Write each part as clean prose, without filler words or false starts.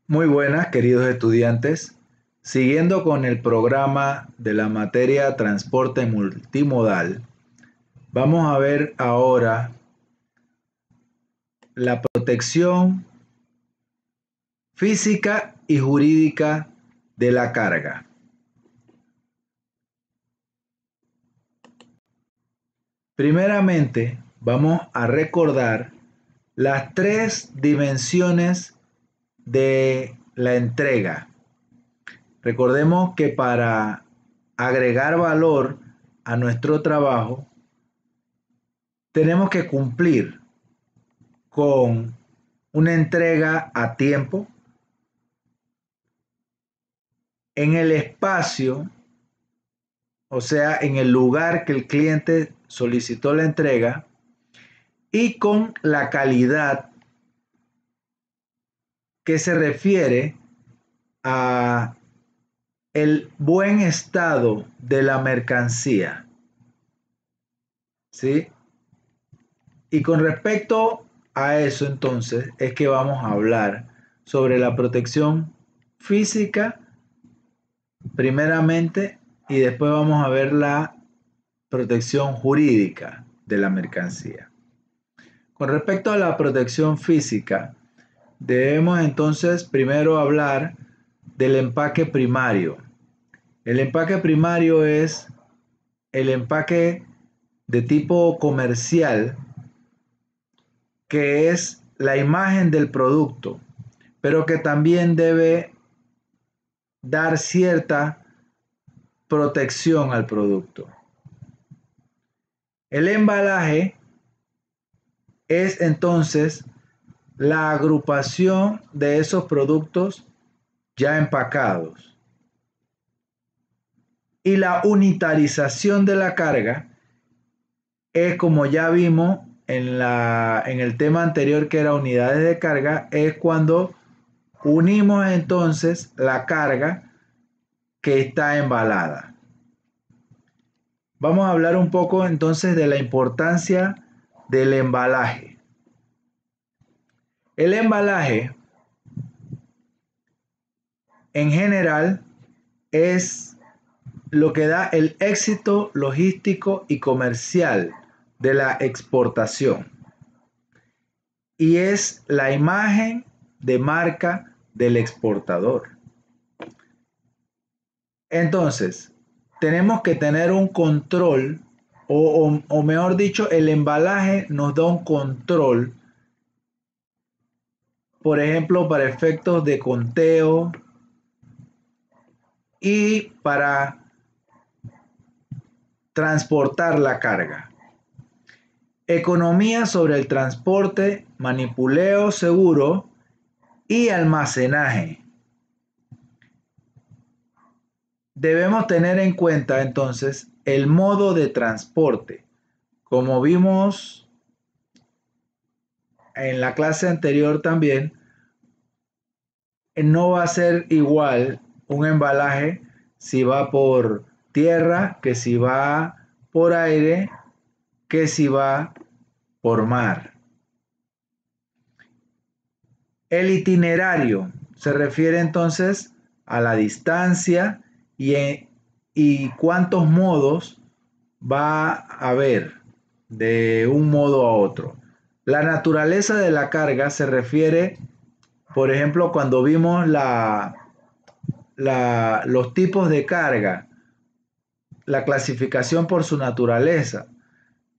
Muy buenas, queridos estudiantes. Siguiendo con el programa de la materia Transporte Multimodal, vamos a ver ahora la protección física y jurídica de la carga. Primeramente, vamos a recordar las tres dimensiones de la entrega. Recordemos que para agregar valor a nuestro trabajo, tenemos que cumplir con una entrega a tiempo, en el espacio, o sea, en el lugar que el cliente solicitó la entrega, y con la calidad, que se refiere a el buen estado de la mercancía, ¿sí? Y con respecto a eso, entonces, es que vamos a hablar sobre la protección física primeramente, y después vamos a ver la protección jurídica de la mercancía. Con respecto a la protección física, debemos entonces primero hablar del empaque primario. El empaque primario es el empaque de tipo comercial, que es la imagen del producto, pero que también debe dar cierta protección al producto. El embalaje es entonces la agrupación de esos productos ya empacados. Y la unitarización de la carga es, como ya vimos en el tema anterior, que era unidades de carga, es cuando unimos entonces la carga que está embalada. Vamos a hablar un poco entonces de la importancia del embalaje. El embalaje en general es lo que da el éxito logístico y comercial de la exportación, y es la imagen de marca del exportador. Entonces, tenemos que tener un control, o mejor dicho, el embalaje nos da un control, por ejemplo, para efectos de conteo y para transportar la carga. Economía sobre el transporte, manipuleo seguro y almacenaje. Debemos tener en cuenta entonces el modo de transporte. Como vimos en la clase anterior también, no va a ser igual un embalaje si va por tierra, que si va por aire, que si va por mar. El itinerario se refiere entonces a la distancia y cuántos modos va a haber de un modo a otro. La naturaleza de la carga se refiere, por ejemplo, cuando vimos los tipos de carga, la clasificación por su naturaleza,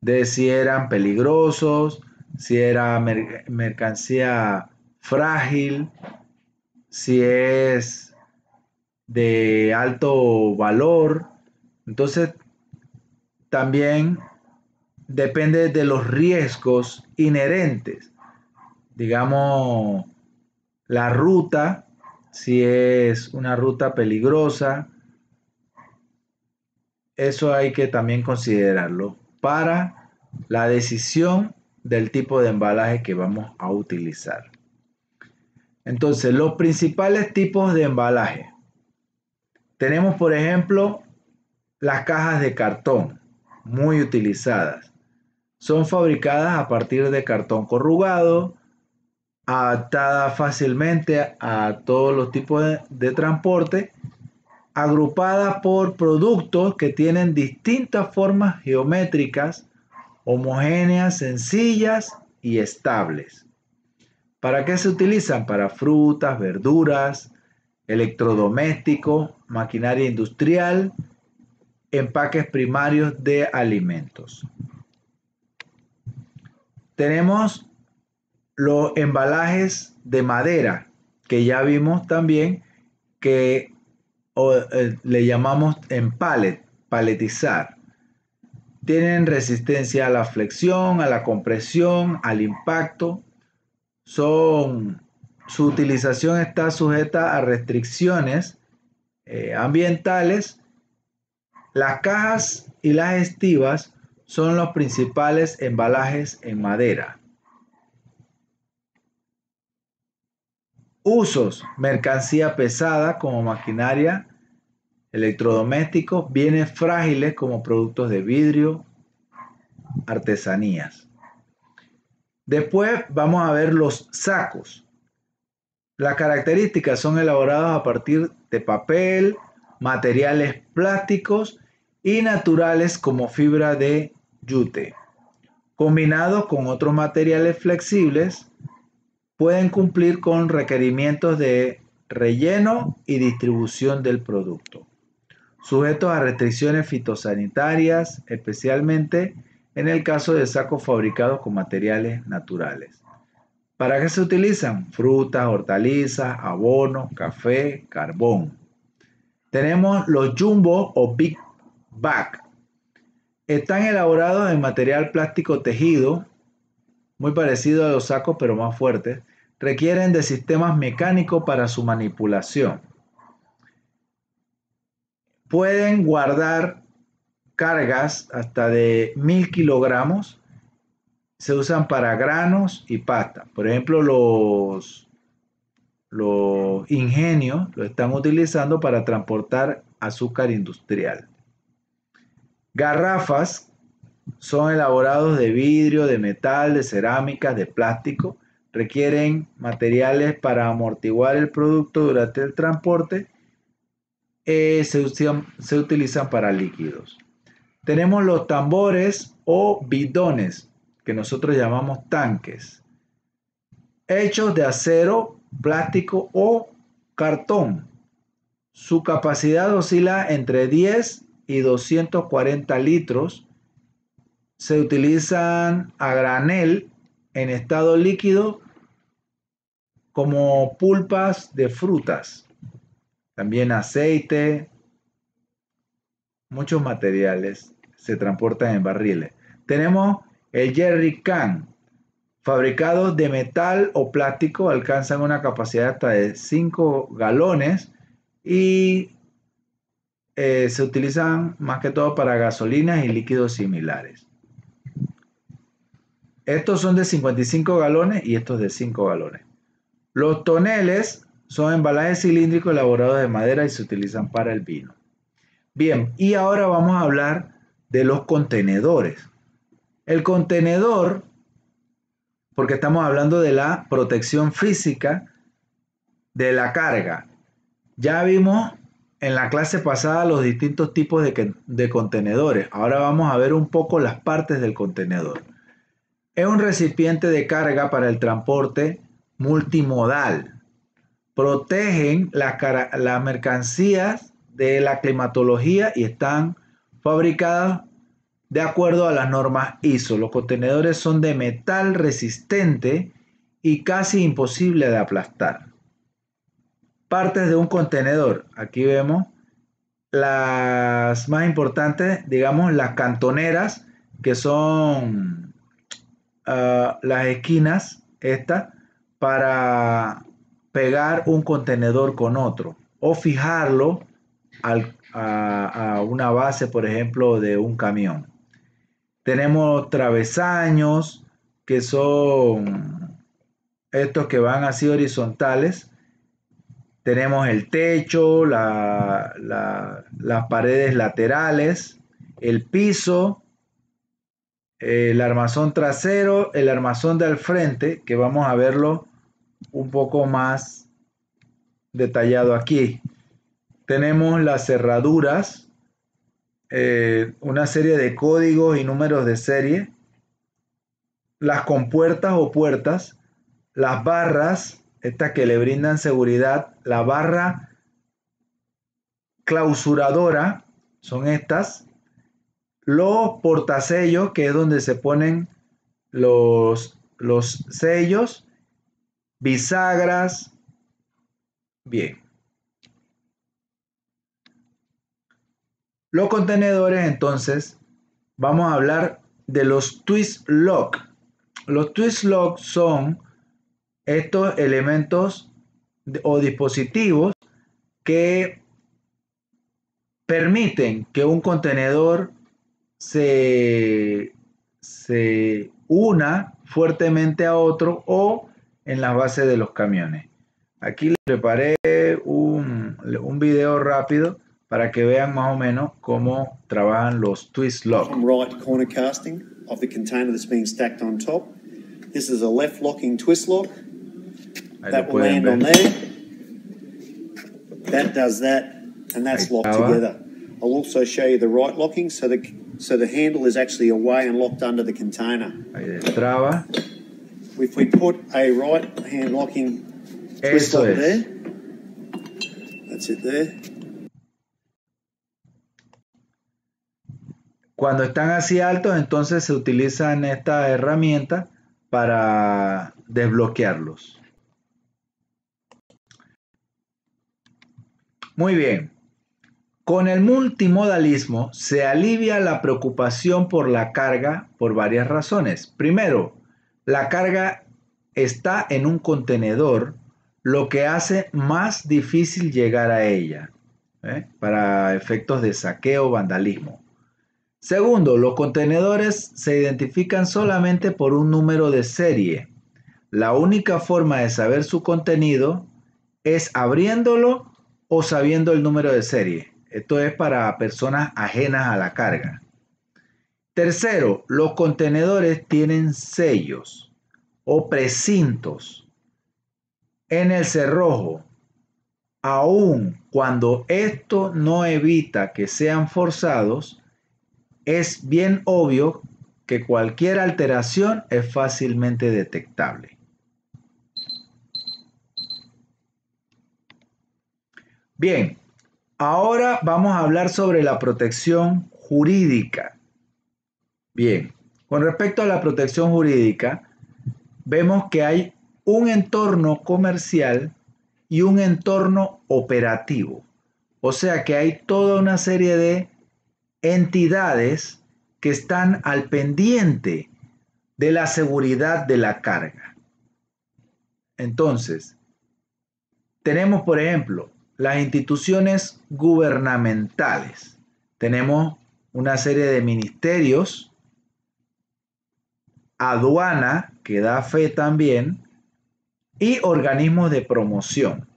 de si eran peligrosos, si era mercancía frágil, si es de alto valor. Entonces, también depende de los riesgos inherentes. Digamos, la ruta, si es una ruta peligrosa, eso hay que también considerarlo para la decisión del tipo de embalaje que vamos a utilizar. Entonces, los principales tipos de embalaje. Tenemos, por ejemplo, las cajas de cartón, muy utilizadas. Son fabricadas a partir de cartón corrugado, adaptada fácilmente a todos los tipos de transporte, agrupada por productos que tienen distintas formas geométricas, homogéneas, sencillas y estables. ¿Para qué se utilizan? Para frutas, verduras, electrodomésticos, maquinaria industrial, empaques primarios de alimentos. Tenemos los embalajes de madera, que ya vimos también que le llamamos en paletizar. Tienen resistencia a la flexión, a la compresión, al impacto. Su utilización está sujeta a restricciones ambientales. Las cajas y las estivas son los principales embalajes en madera. Usos: mercancía pesada como maquinaria, electrodomésticos, bienes frágiles como productos de vidrio, artesanías. Después vamos a ver los sacos. Las características: son elaborados a partir de papel, materiales plásticos y naturales como fibra de yute. Combinados con otros materiales flexibles, pueden cumplir con requerimientos de relleno y distribución del producto, sujetos a restricciones fitosanitarias, especialmente en el caso de sacos fabricados con materiales naturales. ¿Para qué se utilizan? Frutas, hortalizas, abonos, café, carbón. Tenemos los jumbo o big bag. Están elaborados en material plástico tejido, muy parecido a los sacos pero más fuertes. Requieren de sistemas mecánicos para su manipulación. Pueden guardar cargas hasta de 1000 kilogramos. Se usan para granos y pasta. Por ejemplo, los ingenios lo están utilizando para transportar azúcar industrial. Garrafas son elaborados de vidrio, de metal, de cerámica, de plástico. Requieren materiales para amortiguar el producto durante el transporte. Se utilizan para líquidos. Tenemos los tambores o bidones, que nosotros llamamos tanques, hechos de acero, plástico o cartón. Su capacidad oscila entre 10 y 240 litros. Se utilizan a granel en estado líquido como pulpas de frutas. También aceite, muchos materiales se transportan en barriles. Tenemos el jerry can, fabricados de metal o plástico, alcanzan una capacidad hasta de 5 galones y se utilizan más que todo para gasolinas y líquidos similares. Estos son de 55 galones y estos de 5 galones. Los toneles son embalajes cilíndricos elaborados de madera y se utilizan para el vino. Bien, y ahora vamos a hablar de los contenedores. El contenedor, porque estamos hablando de la protección física de la carga. Ya vimos en la clase pasada los distintos tipos de contenedores. Ahora vamos a ver un poco las partes del contenedor. Es un recipiente de carga para el transporte multimodal. Protegen las mercancías de la climatología y están fabricadas de acuerdo a las normas ISO. Los contenedores son de metal resistente y casi imposible de aplastar. Partes de un contenedor. Aquí vemos las más importantes, digamos las cantoneras, que son las esquinas estas para pegar un contenedor con otro o fijarlo a una base, por ejemplo, de un camión. Tenemos travesaños, que son estos que van así horizontales. Tenemos el techo, las paredes laterales, el piso, el armazón trasero, el armazón de al frente, que vamos a verlo un poco más detallado aquí. Tenemos las cerraduras, una serie de códigos y números de serie, las compuertas o puertas, las barras, estas que le brindan seguridad, la barra clausuradora, son estas, los portasellos, que es donde se ponen los sellos, bisagras. Bien. Los contenedores, entonces, vamos a hablar de los twist lock. Los twist lock son estos elementos o dispositivos que permiten que un contenedor se una fuertemente a otro o en las bases de los camiones. Aquí les preparé un video rápido para que vean más o menos cómo trabajan los twist lock. Right corner casting of the container that's being stacked on top. This is a left locking twist lock. Ahí that lo will pueden land on ver. there. That does that, and that's Ahí locked estaba. together. I'll also show you the right locking, so the handle is actually away and locked under the container. Ahí destraba. If we put a right hand locking twist Eso lock es. there, that's it there. Cuando están así altos, entonces se utilizan estas herramientas para desbloquearlos. Muy bien. Con el multimodalismo se alivia la preocupación por la carga por varias razones. Primero, la carga está en un contenedor, lo que hace más difícil llegar a ella, para efectos de saqueo o vandalismo. Segundo, los contenedores se identifican solamente por un número de serie. La única forma de saber su contenido es abriéndolo o sabiendo el número de serie. Esto es para personas ajenas a la carga. Tercero, los contenedores tienen sellos o precintos en el cerrojo. Aun cuando esto no evita que sean forzados, es bien obvio que cualquier alteración es fácilmente detectable. Bien, ahora vamos a hablar sobre la protección jurídica. Bien, con respecto a la protección jurídica, vemos que hay un entorno comercial y un entorno operativo. O sea que hay toda una serie de entidades que están al pendiente de la seguridad de la carga. Entonces, tenemos, por ejemplo, las instituciones gubernamentales. Tenemos una serie de ministerios, aduana, que da fe también, y organismos de promoción.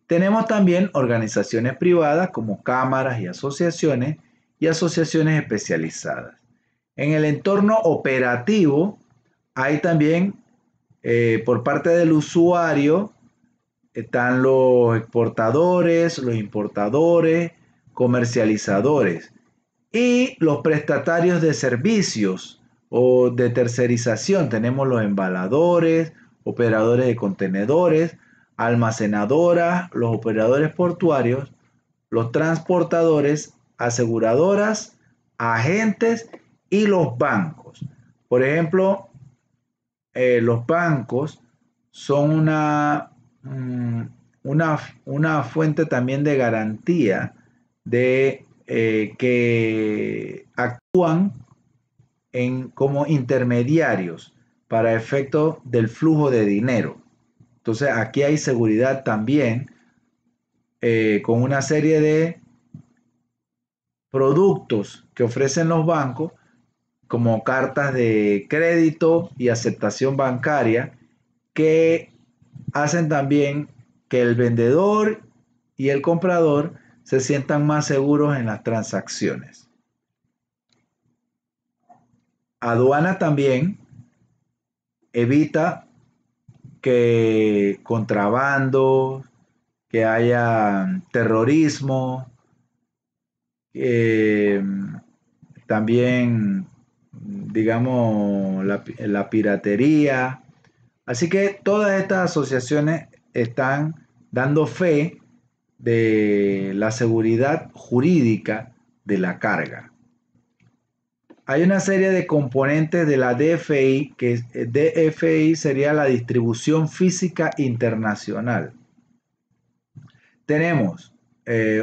Tenemos también organizaciones privadas como cámaras y asociaciones especializadas. En el entorno operativo hay también, por parte del usuario, están los exportadores, los importadores, comercializadores y los prestatarios de servicios o de tercerización. Tenemos los embaladores, operadores de contenedores, almacenadoras, los operadores portuarios, los transportadores, aseguradoras, agentes y los bancos. Por ejemplo, los bancos son una fuente también de garantía de que actúan como intermediarios para efecto del flujo de dinero. Entonces aquí hay seguridad también, con una serie de productos que ofrecen los bancos, como cartas de crédito y aceptación bancaria, que hacen también que el vendedor y el comprador se sientan más seguros en las transacciones. Aduana también evita que contrabando, que haya terrorismo, también, digamos, la piratería. Así que todas estas asociaciones están dando fe de la seguridad jurídica de la carga. Hay una serie de componentes de la DFI, que DFI sería la distribución física internacional. Tenemos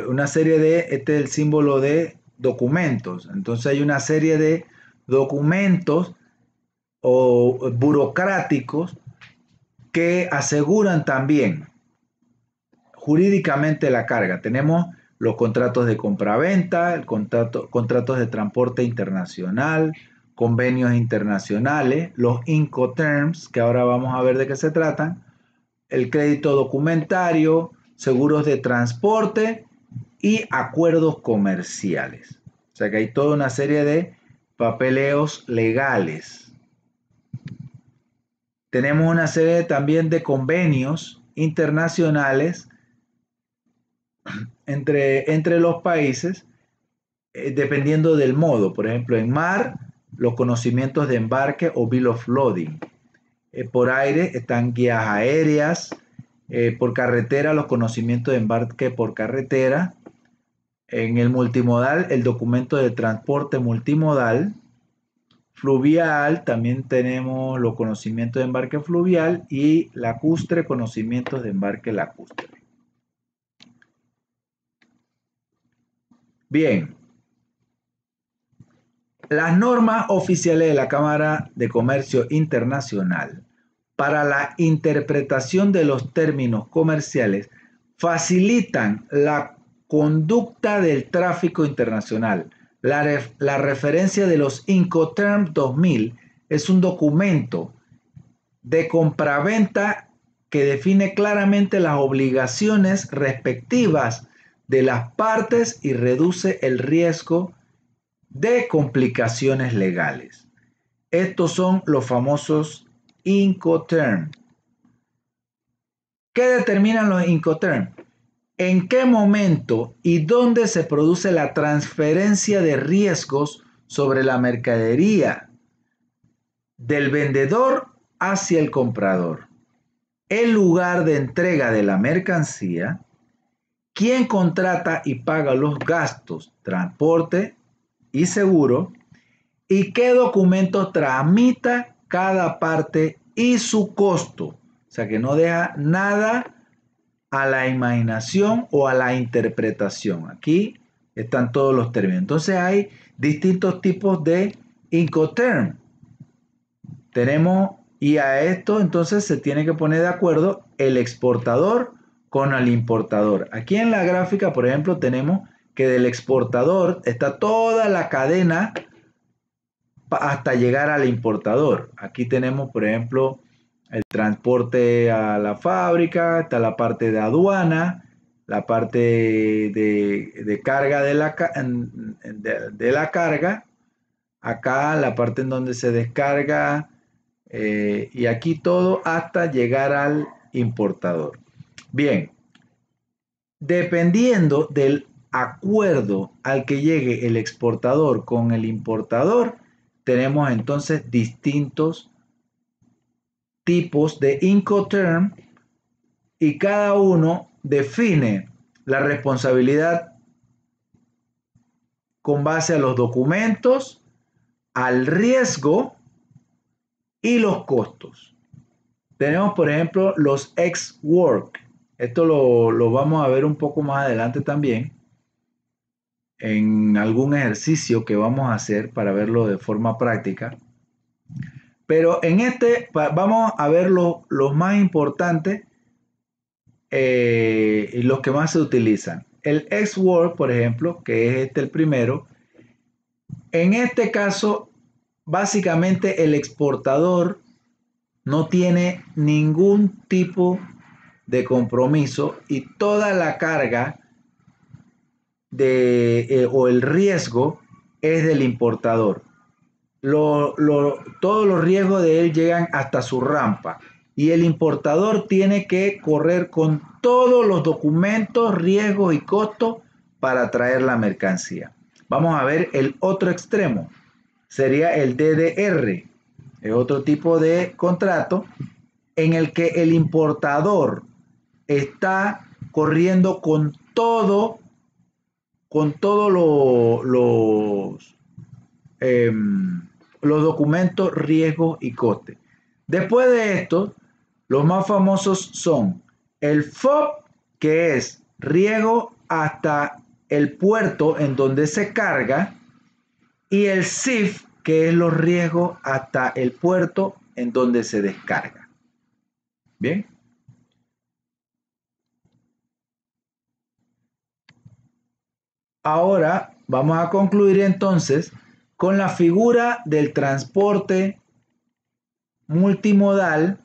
una serie este es el símbolo de documentos. Entonces hay una serie de documentos o burocráticos que aseguran también jurídicamente la carga. Tenemos los contratos de compraventa, contratos de transporte internacional, convenios internacionales, los Incoterms, que ahora vamos a ver de qué se tratan, el crédito documentario, seguros de transporte y acuerdos comerciales. O sea que hay toda una serie de papeleos legales. Tenemos una serie también de convenios internacionales entre los países, dependiendo del modo. Por ejemplo, en mar, los conocimientos de embarque o bill of loading. Por aire están guías aéreas. Por carretera, los conocimientos de embarque por carretera. En el multimodal, el documento de transporte multimodal. Fluvial, también tenemos los conocimientos de embarque fluvial, y lacustre, conocimientos de embarque lacustre. Bien, las normas oficiales de la Cámara de Comercio Internacional para la interpretación de los términos comerciales facilitan la conducta del tráfico internacional. La referencia de los Incoterms 2000 es un documento de compraventa que define claramente las obligaciones respectivas de las partes y reduce el riesgo de complicaciones legales. Estos son los famosos Incoterms. ¿Qué determinan los Incoterms? ¿En qué momento y dónde se produce la transferencia de riesgos sobre la mercadería del vendedor hacia el comprador? El lugar de entrega de la mercancía, quién contrata y paga los gastos, transporte y seguro, y qué documentos tramita cada parte y su costo. O sea que no deja nada a la imaginación o a la interpretación. Aquí están todos los términos. Entonces hay distintos tipos de Incoterm. Tenemos, y a esto entonces se tiene que poner de acuerdo el exportador con el importador. Aquí en la gráfica, por ejemplo, tenemos que del exportador está toda la cadena hasta llegar al importador. Aquí tenemos, por ejemplo, el transporte a la fábrica, está la parte de aduana, la parte de carga de la carga, acá la parte en donde se descarga, y aquí todo hasta llegar al importador. Bien, dependiendo del acuerdo al que llegue el exportador con el importador, tenemos entonces distintos tipos de Incoterm y cada uno define la responsabilidad con base a los documentos, al riesgo y los costos. Tenemos, por ejemplo, los ex-work. Esto lo vamos a ver un poco más adelante también en algún ejercicio que vamos a hacer para verlo de forma práctica. Pero en este vamos a ver los más importantes y los que más se utilizan. El ex-work, por ejemplo, que es el primero. En este caso, básicamente el exportador no tiene ningún tipo de compromiso y toda la carga o el riesgo es del importador. Todos los riesgos de él llegan hasta su rampa. y el importador tiene que correr con todos los documentos, riesgos y costos para traer la mercancía. Vamos a ver el otro extremo. Sería el DDR, es otro tipo de contrato en el que el importador está corriendo con todos los documentos, riesgos y costes. Después de esto, los más famosos son el FOB, que es riesgo hasta el puerto en donde se carga, y el CIF, que es los riesgos hasta el puerto en donde se descarga. Bien. Ahora vamos a concluir entonces con la figura del transporte multimodal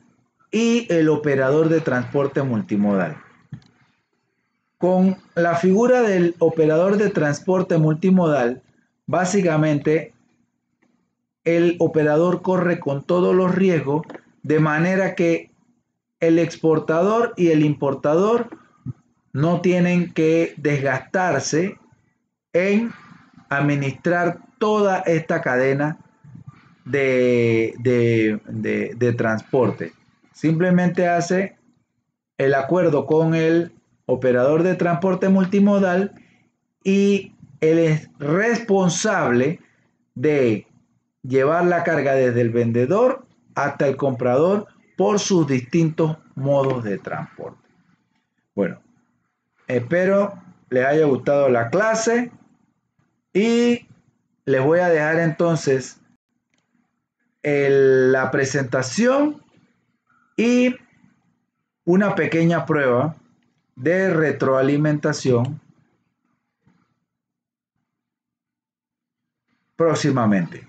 y el operador de transporte multimodal. Con la figura del operador de transporte multimodal, básicamente el operador corre con todos los riesgos, de manera que el exportador y el importador no tienen que desgastarse en administrar toda esta cadena de transporte. Simplemente hace el acuerdo con el operador de transporte multimodal y él es responsable de llevar la carga desde el vendedor hasta el comprador por sus distintos modos de transporte. Bueno, espero les haya gustado la clase y les voy a dejar entonces la presentación y una pequeña prueba de retroalimentación próximamente.